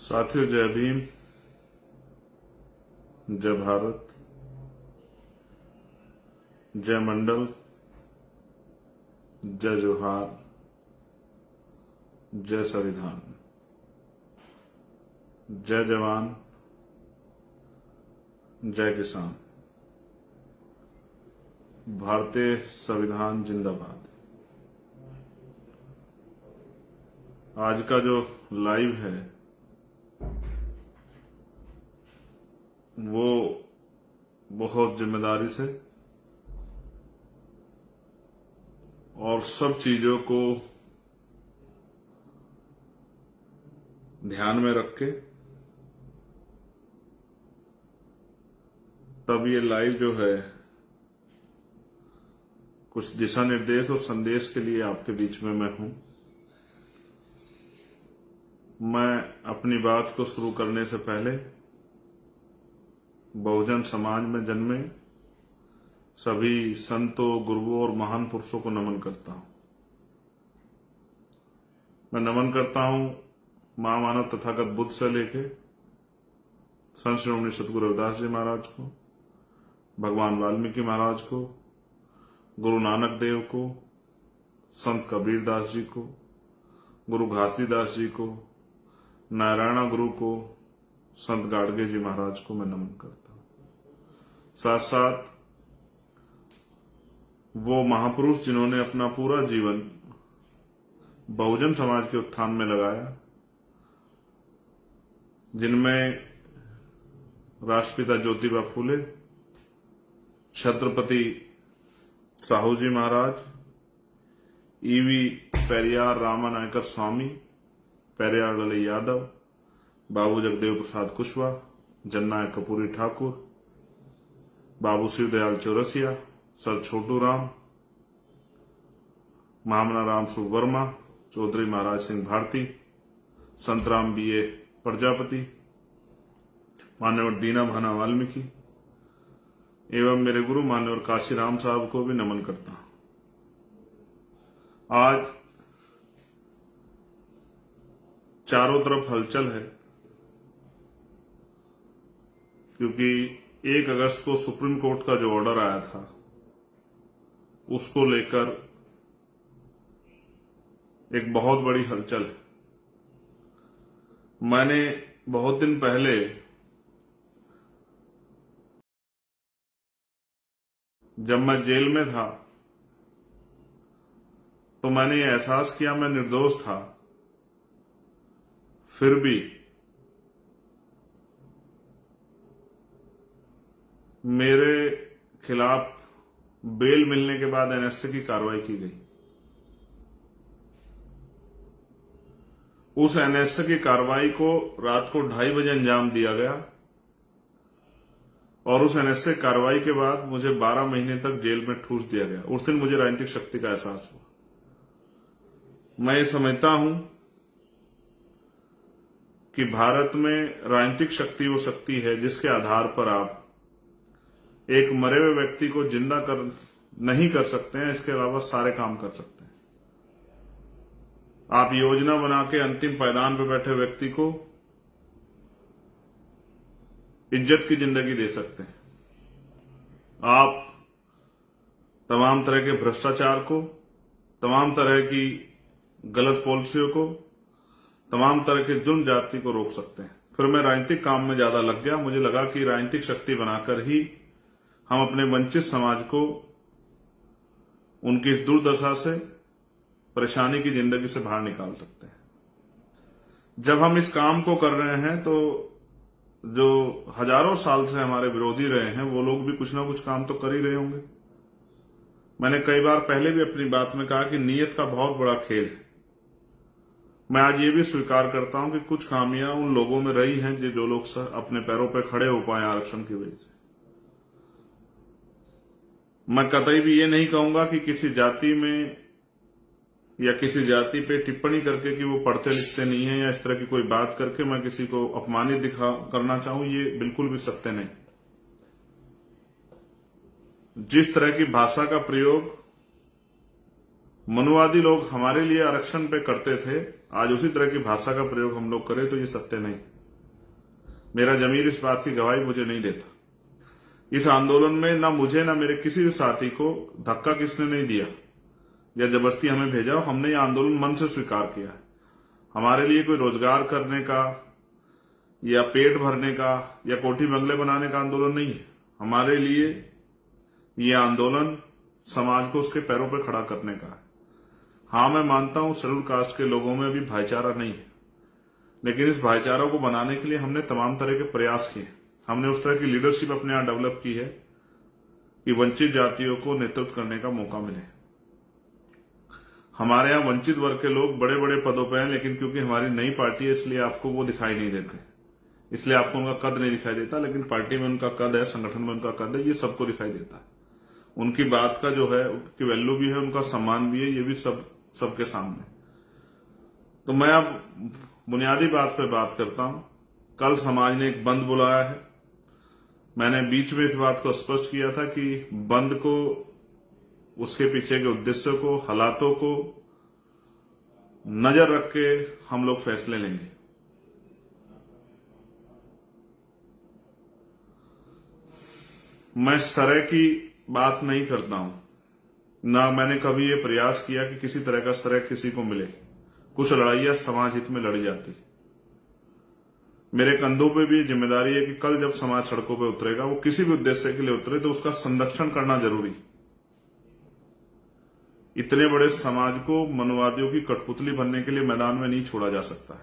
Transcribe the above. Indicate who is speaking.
Speaker 1: साथियों, जय भीम, जय भारत, जय मंडल, जय जोहार, जय संविधान, जय जवान, जय किसान। भारतीय संविधान जिंदाबाद। आज का जो लाइव है वो बहुत जिम्मेदारी से और सब चीजों को ध्यान में रख के तब ये लाइव जो है कुछ दिशा निर्देश और संदेश के लिए आपके बीच में मैं हूं। मैं अपनी बात को शुरू करने से पहले बहुजन समाज में जन्मे सभी संतों, गुरुओं और महान पुरुषों को नमन करता हूं। मैं नमन करता हूं महामानव तथागत बुद्ध से लेके संत श्रोमणी सतगुरु रविदास जी महाराज को, भगवान वाल्मीकि महाराज को, गुरु नानक देव को, संत कबीर दास जी को, गुरु घासीदास जी को, नारायणा गुरु को, संत गाडगे जी महाराज को मैं नमन करता हूं। साथ साथ वो महापुरुष जिन्होंने अपना पूरा जीवन बहुजन समाज के उत्थान में लगाया, जिनमें राष्ट्रपिता ज्योतिबा फूले, छत्रपति साहू जी महाराज, ईवी पेरियार रामानायकर स्वामी, पेरियार ललई यादव, बाबू जगदेव प्रसाद कुशवाहा, जननायक कपूरी ठाकुर, बाबू शिवदयाल चौरसिया, सर छोटू राम, महामना राम सुवर्मा, चौधरी महाराज सिंह भारती, संतराम बीए प्रजापति, मान्यवर दीना भाना वाल्मीकि एवं मेरे गुरु मान्यवर काशी राम साहब को भी नमन करता हूं। आज चारों तरफ हलचल है क्योंकि 1 अगस्त को सुप्रीम कोर्ट का जो ऑर्डर आया था उसको लेकर एक बहुत बड़ी हलचल है। मैंने बहुत दिन पहले जब मैं जेल में था तो मैंने ये एहसास किया मैं निर्दोष था, फिर भी मेरे खिलाफ बेल मिलने के बाद एनएसए की कार्रवाई की गई। उस एनएसए की कार्रवाई को रात को 2:30 बजे अंजाम दिया गया और उस एनएसए कार्रवाई के बाद मुझे 12 महीने तक जेल में ठूस दिया गया। उस दिन मुझे राजनीतिक शक्ति का एहसास हुआ। मैं ये समझता हूं कि भारत में राजनीतिक शक्ति वो शक्ति है जिसके आधार पर आप एक मरे हुए व्यक्ति को जिंदा नहीं कर सकते हैं, इसके अलावा सारे काम कर सकते हैं। आप योजना बना के अंतिम पायदान पर बैठे व्यक्ति को इज्जत की जिंदगी दे सकते हैं। आप तमाम तरह के भ्रष्टाचार को, तमाम तरह की गलत पॉलिसियों को, तमाम तरह के जुर्म जाति को रोक सकते हैं। फिर मैं राजनीतिक काम में ज्यादा लग गया। मुझे लगा कि राजनीतिक शक्ति बनाकर ही हम अपने वंचित समाज को उनकी इस दुर्दशा से, परेशानी की जिंदगी से बाहर निकाल सकते हैं। जब हम इस काम को कर रहे हैं तो जो हजारों साल से हमारे विरोधी रहे हैं वो लोग भी कुछ ना कुछ काम तो कर ही रहे होंगे। मैंने कई बार पहले भी अपनी बात में कहा कि नीयत का बहुत बड़ा खेल है। मैं आज ये भी स्वीकार करता हूं कि कुछ खामियां उन लोगों में रही हैं जो लोग अपने पैरों पर खड़े हो पाए आरक्षण की वजह से। मैं कतई भी ये नहीं कहूंगा कि किसी जाति में या किसी जाति पे टिप्पणी करके कि वो पढ़ते लिखते नहीं है या इस तरह की कोई बात करके मैं किसी को अपमानित करना चाहूं, ये बिल्कुल भी सत्य नहीं। जिस तरह की भाषा का प्रयोग मनुवादी लोग हमारे लिए आरक्षण पे करते थे, आज उसी तरह की भाषा का प्रयोग हम लोग करें तो ये सत्य नहीं। मेरा जमीर इस बात की गवाही मुझे नहीं देता। इस आंदोलन में ना मुझे ना मेरे किसी भी साथी को धक्का किसने नहीं दिया या जबरदस्ती हमें भेजा। हमने ये आंदोलन मन से स्वीकार किया है। हमारे लिए कोई रोजगार करने का या पेट भरने का या कोठी बंगले बनाने का आंदोलन नहीं है। हमारे लिए ये आंदोलन समाज को उसके पैरों पर खड़ा करने का है। हाँ, मैं मानता हूं शेड्यूल कास्ट के लोगों में अभी भाईचारा नहीं है, लेकिन इस भाईचारा को बनाने के लिए हमने तमाम तरह के प्रयास किए। हमने उस तरह की लीडरशिप अपने यहां डेवलप की है कि वंचित जातियों को नेतृत्व करने का मौका मिले। हमारे यहां वंचित वर्ग के लोग बड़े बड़े पदों पर हैं, लेकिन क्योंकि हमारी नई पार्टी है इसलिए आपको वो दिखाई नहीं देते, इसलिए आपको उनका कद नहीं दिखाई देता। लेकिन पार्टी में उनका कद है, संगठन में उनका कद है, ये सबको दिखाई देता है। उनकी बात का जो है उनकी वैल्यू भी है, उनका सम्मान भी है, ये भी सबके सामने। तो मैं अब बुनियादी बात पे बात करता हूं। कल समाज ने एक बंद बुलाया है। मैंने बीच में इस बात को स्पष्ट किया था कि बंद को, उसके पीछे के उद्देश्य को, हालातों को नजर रख के हम लोग फैसले लेंगे। मैं सरे की बात नहीं करता हूं, ना मैंने कभी ये प्रयास किया कि किसी तरह का सरे किसी को मिले। कुछ लड़ाइयां समाज हित में लड़ी जाती। मेरे कंधों पे भी जिम्मेदारी है कि कल जब समाज सड़कों पे उतरेगा, वो किसी भी उद्देश्य के लिए उतरे, तो उसका संरक्षण करना जरूरी। इतने बड़े समाज को मनोवादियों की कठपुतली बनने के लिए मैदान में नहीं छोड़ा जा सकता है।